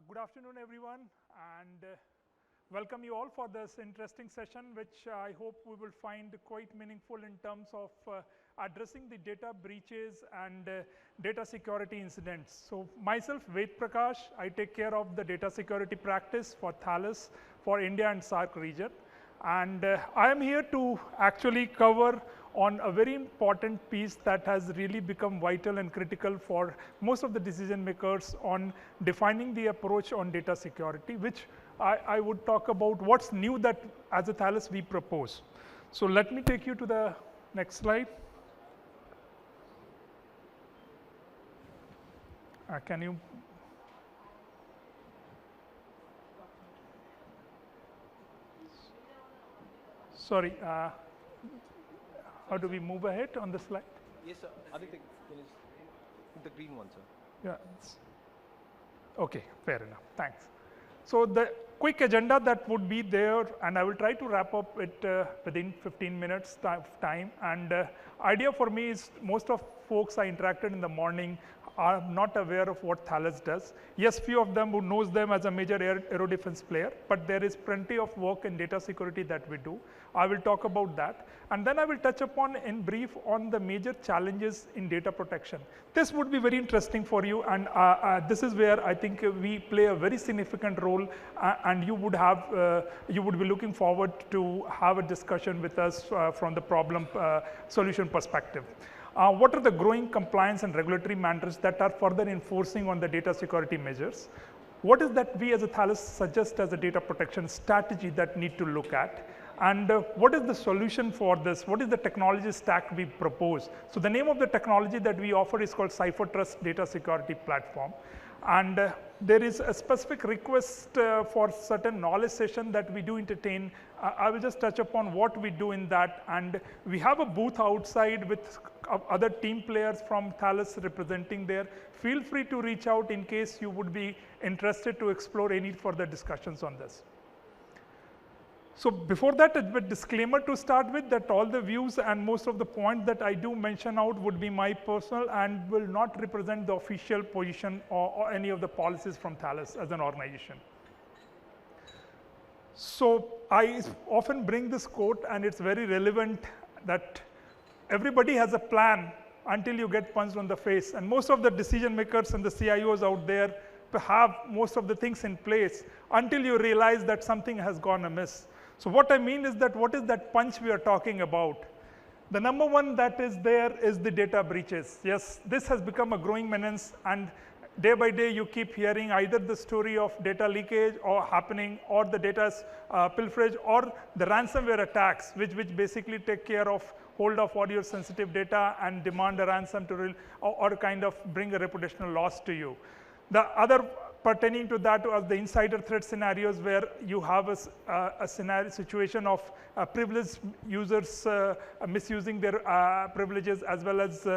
Good afternoon, everyone, and welcome you all for this interesting session, which I hope we will find quite meaningful in terms of addressing the data breaches and data security incidents. So myself, Ved Prakash, I take care of the data security practice for Thales for India and SAARC region. And I am here to actually cover on a very important piece that has really become vital and critical for most of the decision makers on defining the approach on data security, which I would talk about what's new that as a Thales we propose. So let me take you to the next slide. Can you? Sorry, how do we move ahead on the slide? Yes, sir. I think the green one, sir. Yeah. Okay, fair enough. Thanks. So the quick agenda that would be there, and I will try to wrap up it within 15 minutes time. And idea for me is most of folks I interacted in the morning are not aware of what Thales does. Yes, few of them who knows them as a major aero defense player, but there is plenty of work in data security that we do. I will talk about that. And then I will touch upon in brief on the major challenges in data protection. This would be very interesting for you, and this is where I think we play a very significant role, and you would be looking forward to have a discussion with us from the problem solution perspective. What are the growing compliance and regulatory matters that are further enforcing on the data security measures? What is that we as a Thales suggest as a data protection strategy that need to look at? And what is the solution for this? What is the technology stack we propose? So the name of the technology that we offer is called Cypher Trust Data Security Platform. And there is a specific request for certain knowledge session that we do entertain. I will just touch upon what we do in that. And we have a booth outside with other team players from Thales representing there. Feel free to reach out in case you would be interested to explore any further discussions on this. So before that, a disclaimer to start with that all the views and most of the points that I do mention out would be my personal and will not represent the official position or any of the policies from Thales as an organization. So I often bring this quote, and it's very relevant that everybody has a plan until you get punched on the face. And most of the decision makers and the CIOs out there have most of the things in place until you realize that something has gone amiss. So what I mean is that what is that punch we are talking about? The number one that is there is the data breaches. Yes, this has become a growing menace, and day by day you keep hearing either the story of data leakage or happening, or the data's pilferage, or the ransomware attacks, which basically take care of hold of all your sensitive data and demand a ransom to or kind of bring a reputational loss to you. The other pertaining to that was the insider threat scenarios, where you have a situation of privileged users misusing their privileges, as well as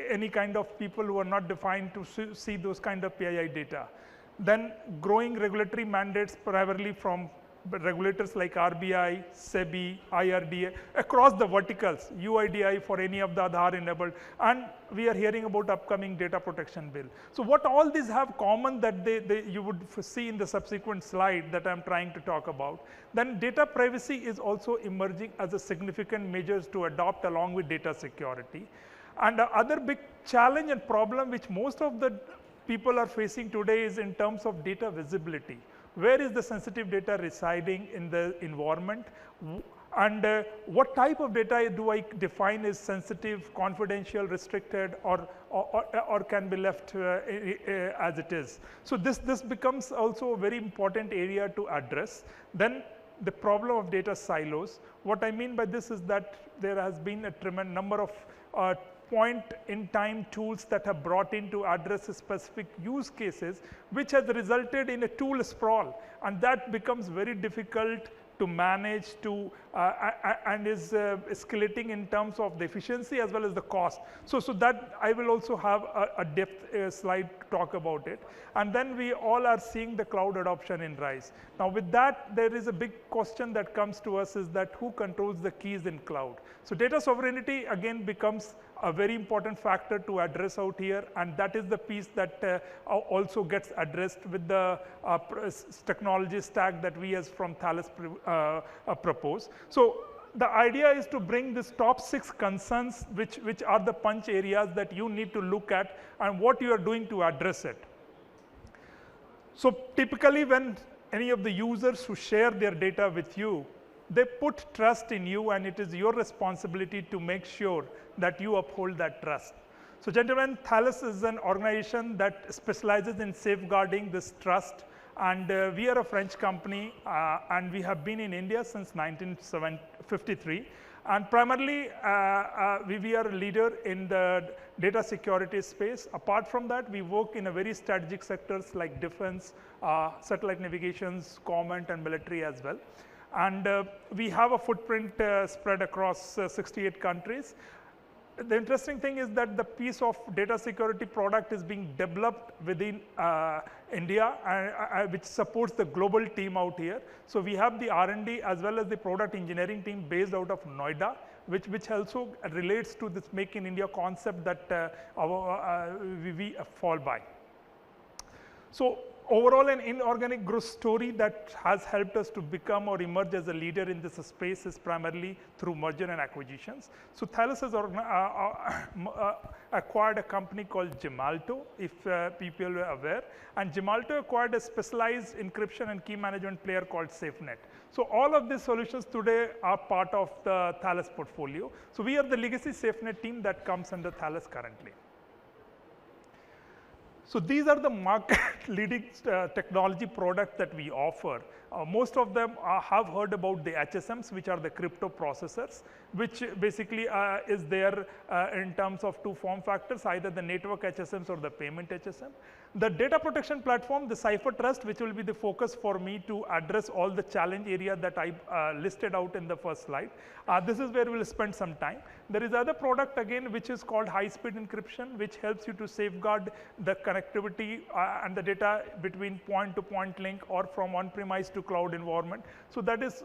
any kind of people who are not defined to see those kind of PII data. Then growing regulatory mandates primarily from regulators like RBI, SEBI, IRDA, across the verticals, UIDI for any of the Aadhaar enabled, and we are hearing about upcoming data protection bill. So what all these have common that you would see in the subsequent slide that I'm trying to talk about. Then data privacy is also emerging as a significant measures to adopt along with data security. And the other big challenge and problem which most of the people are facing today is in terms of data visibility. Where is the sensitive data residing in the environment? And what type of data do I define as sensitive, confidential, restricted, or can be left as it is? So this becomes also a very important area to address. Then the problem of data silos. What I mean by this is that there has been a tremendous number of point-in-time tools that have brought in to address specific use cases, which has resulted in a tool sprawl, and that becomes very difficult to manage and is escalating in terms of the efficiency as well as the cost. So that I will also have a depth slide to talk about it. And then we all are seeing the cloud adoption in rise. Now with that, there is a big question that comes to us is that who controls the keys in cloud? So data sovereignty again becomes a very important factor to address out here, and that is the piece that also gets addressed with the technology stack that we as from Thales propose. So the idea is to bring this top 6 concerns, which are the punch areas that you need to look at and what you are doing to address it. So typically when any of the users who share their data with you, they put trust in you, and it is your responsibility to make sure that you uphold that trust. So gentlemen, Thales is an organization that specializes in safeguarding this trust, and we are a French company, and we have been in India since 1953. And primarily, we are a leader in the data security space. Apart from that, we work in a very strategic sectors like defense, satellite navigations, government, and military as well. And we have a footprint spread across 68 countries. The interesting thing is that the piece of data security product is being developed within India, which supports the global team out here. So we have the R&D as well as the product engineering team based out of Noida, which also relates to this Make in India concept that we fall by. So overall, an inorganic growth story that has helped us to become or emerge as a leader in this space is primarily through merger and acquisitions. So Thales has acquired a company called Gemalto, if people are aware, and Gemalto acquired a specialized encryption and key management player called SafeNet. So all of these solutions today are part of the Thales portfolio. So we are the legacy SafeNet team that comes under Thales currently. So these are the market leading technology products that we offer. Most of them have heard about the HSMs, which are the crypto processors, which basically is there in terms of 2 form factors, either the network HSMs or the payment HSM. The data protection platform, the Cipher Trust, which will be the focus for me to address all the challenge area that I listed out in the first slide. This is where we'll spend some time. There is other product again, which is called high-speed encryption, which helps you to safeguard the connectivity and the data between point-to-point link or from on-premise to cloud environment. So that is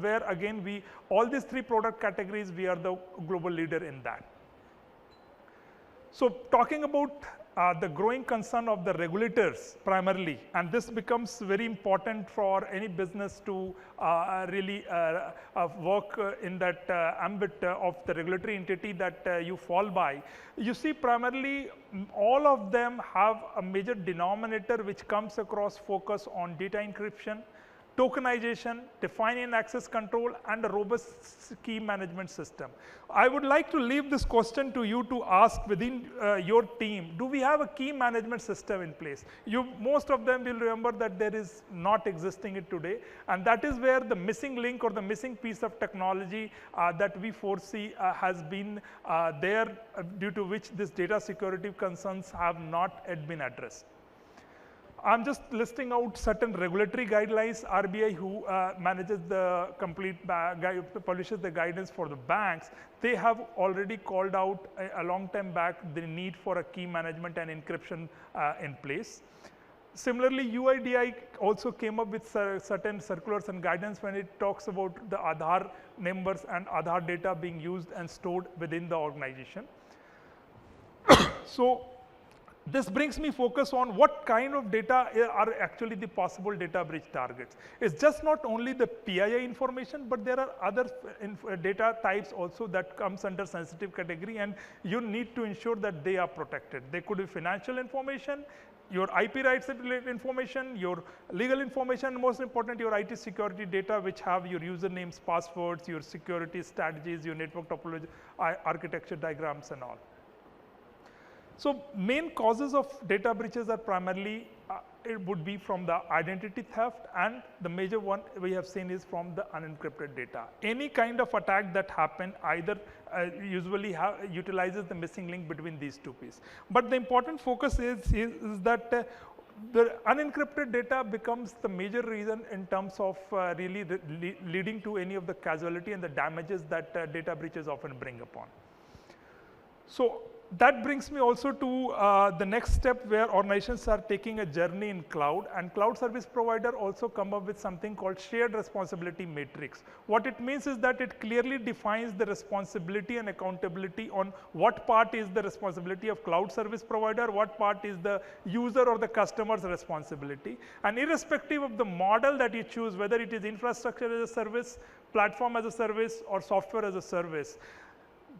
where again all these 3 product categories, we are the global leader in that. So talking about the growing concern of the regulators primarily, and this becomes very important for any business to really work in that ambit of the regulatory entity that you fall by. You see primarily all of them have a major denominator which comes across focus on data encryption, tokenization, defining access control, and a robust key management system. I would like to leave this question to you to ask within your team, do we have a key management system in place? Most of them will remember that there is not existing it today, and that is where the missing link or the missing piece of technology that we foresee has been there, due to which this data security concerns have not yet been addressed. I'm just listing out certain regulatory guidelines. RBI, who manages the complete publishes the guidance for the banks, they have already called out a long time back the need for a key management and encryption in place. Similarly, UIDAI also came up with certain circulars and guidance when it talks about the Aadhaar numbers and Aadhaar data being used and stored within the organization. So this brings me focus on what kind of data are actually the possible data breach targets. It's just not only the PII information, but there are other data types also that comes under sensitive category, and you need to ensure that they are protected. They could be financial information, your IP rights related information, your legal information, and most important, your IT security data, which have your usernames, passwords, your security strategies, your network topology, architecture diagrams, and all. So main causes of data breaches are primarily, it would be from the identity theft, and the major one we have seen is from the unencrypted data. Any kind of attack that happen either usually utilizes the missing link between these 2 pieces. But the important focus is that the unencrypted data becomes the major reason in terms of really leading to any of the casualty and the damages that data breaches often bring upon. So that brings me also to the next step where organizations are taking a journey in cloud, and cloud service provider also come up with something called shared responsibility matrix. What it means is that it clearly defines the responsibility and accountability on what part is the responsibility of cloud service provider, what part is the user or the customer's responsibility. And irrespective of the model that you choose, whether it is infrastructure as a service, platform as a service, or software as a service,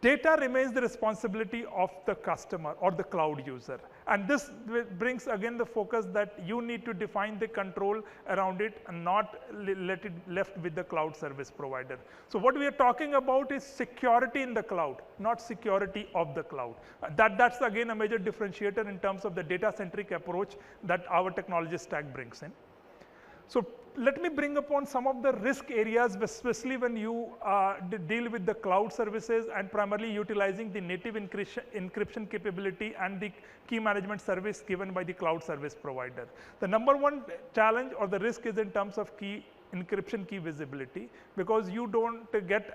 data remains the responsibility of the customer or the cloud user. And this brings again the focus that you need to define the control around it and not let it left with the cloud service provider. So what we are talking about is security in the cloud, not security of the cloud. That's again a major differentiator in terms of the data-centric approach that our technology stack brings in. So let me bring upon some of the risk areas, especially when you deal with the cloud services and primarily utilizing the native encryption capability and the key management service given by the cloud service provider. The number one challenge or the risk is in terms of encryption key visibility, because you don't get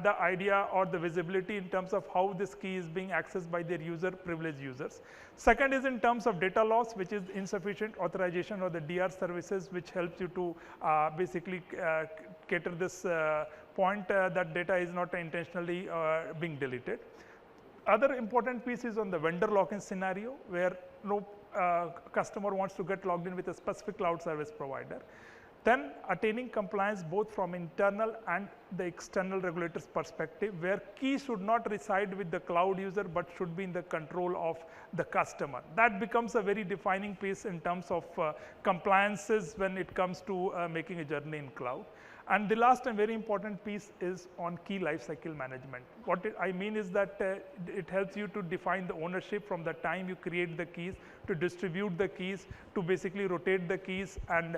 the idea or the visibility in terms of how this key is being accessed by their privileged users. Second is in terms of data loss, which is insufficient authorization or the DR services, which helps you to basically cater this point that data is not intentionally being deleted. Other important piece is on the vendor lock-in scenario, where no customer wants to get logged in with a specific cloud service provider. Then attaining compliance both from internal and the external regulators perspective, where key should not reside with the cloud user but should be in the control of the customer. That becomes a very defining piece in terms of compliances when it comes to making a journey in cloud. And the last and very important piece is on key lifecycle management. What I mean is that it helps you to define the ownership from the time you create the keys, to distribute the keys, to basically rotate the keys and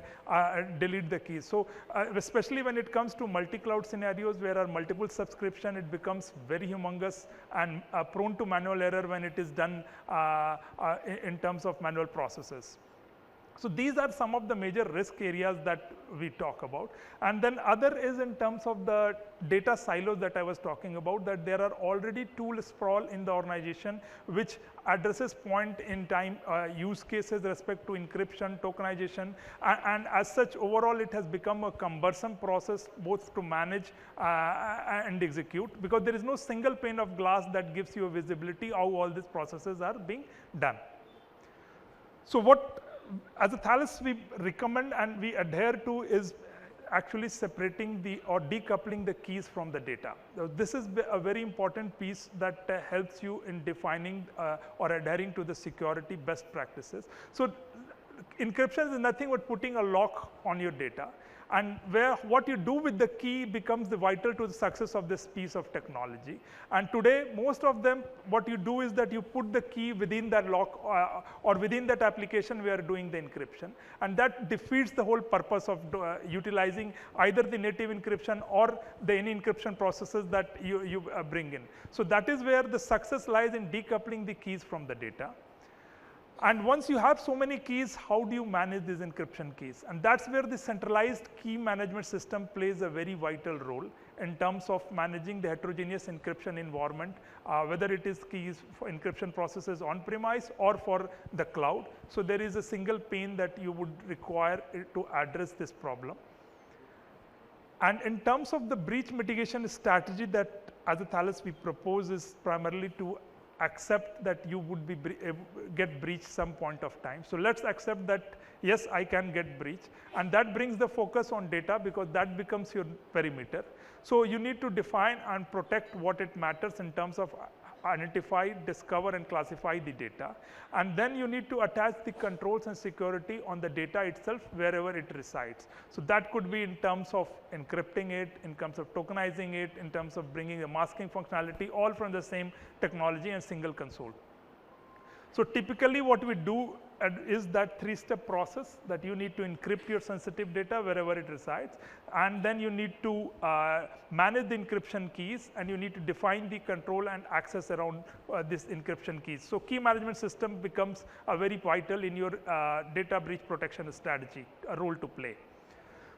delete the keys. So especially when it comes to multi-cloud scenarios where are multiple subscription, it becomes very humongous and prone to manual error when it is done in terms of manual processes. So these are some of the major risk areas that we talk about. And then other is in terms of the data silos that I was talking about, that there are already tool sprawl in the organization which addresses point in time use cases respect to encryption, tokenization, and as such overall it has become a cumbersome process both to manage and execute, because there is no single pane of glass that gives you a visibility how all these processes are being done. So what as a Thales we recommend and we adhere to is actually separating or decoupling the keys from the data. So this is a very important piece that helps you in defining or adhering to the security best practices. So encryption is nothing but putting a lock on your data, and what you do with the key becomes the vital to the success of this piece of technology. And today, most of them, what you do is that you put the key within that lock or within that application where you are doing the encryption, and that defeats the whole purpose of utilizing either the native encryption or the any encryption processes that you bring in. So that is where the success lies in decoupling the keys from the data. And once you have so many keys, how do you manage these encryption keys? And that's where the centralized key management system plays a very vital role in terms of managing the heterogeneous encryption environment, whether it is keys for encryption processes on-premise or for the cloud. So there is a single pane that you would require to address this problem. And in terms of the breach mitigation strategy that as a Thales we propose is primarily to accept that you would be get breached some point of time. So let's accept that yes, I can get breached, and that brings the focus on data because that becomes your perimeter. So you need to define and protect what it matters in terms of identify, discover and classify the data, and then you need to attach the controls and security on the data itself wherever it resides. So that could be in terms of encrypting it, in terms of tokenizing it, in terms of bringing a masking functionality, all from the same technology and single console. So typically what we do is that three-step process that you need to encrypt your sensitive data wherever it resides, and then you need to manage the encryption keys, and you need to define the control and access around this encryption keys. So key management system becomes a very vital in your data breach protection strategy, a role to play.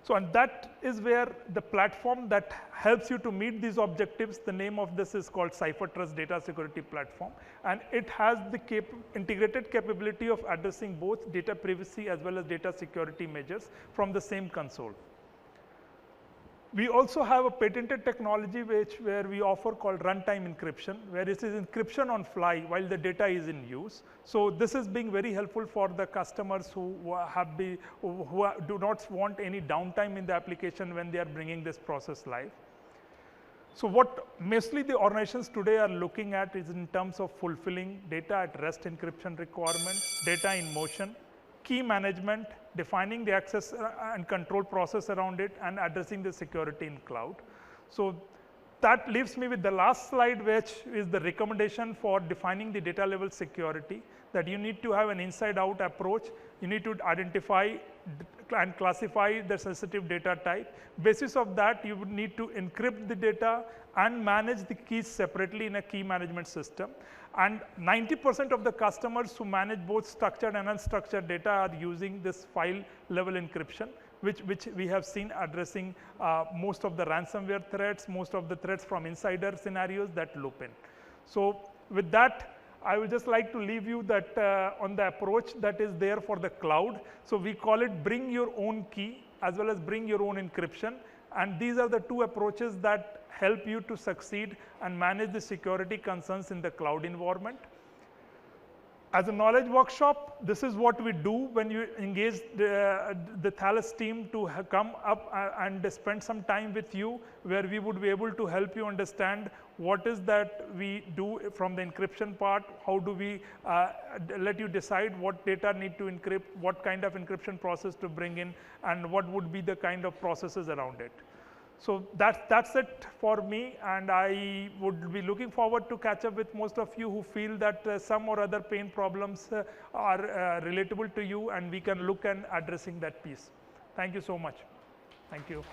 So, and that is where the platform that helps you to meet these objectives, the name of this is called Cipher Trust Data Security Platform, and it has the integrated capability of addressing both data privacy as well as data security measures from the same console. We also have a patented technology where we offer called runtime encryption, where it is encryption on fly while the data is in use. So this is being very helpful for the customers who do not want any downtime in the application when they are bringing this process live. So what mostly the organizations today are looking at is in terms of fulfilling data at rest encryption requirements, data in motion, key management, defining the access and control process around it, and addressing the security in cloud. So that leaves me with the last slide, which is the recommendation for defining the data level security, that you need to have an inside-out approach. You need to identify and classify the sensitive data type. Basis of that, you would need to encrypt the data and manage the keys separately in a key management system. And 90% of the customers who manage both structured and unstructured data are using this file level encryption, which we have seen addressing most of the ransomware threats, most of the threats from insider scenarios that loop in. So with that, I would just like to leave you that on the approach that is there for the cloud. So we call it bring your own key as well as bring your own encryption. And these are the two approaches that help you to succeed and manage the security concerns in the cloud environment. As a knowledge workshop, this is what we do when you engage the Thales team to come up and spend some time with you, where we would be able to help you understand what is that we do from the encryption part, how do we let you decide what data need to encrypt, what kind of encryption process to bring in, and what would be the kind of processes around it. So that's it for me, and I would be looking forward to catch up with most of you who feel that some or other pain problems are relatable to you, and we can look at addressing that piece. Thank you so much. Thank you.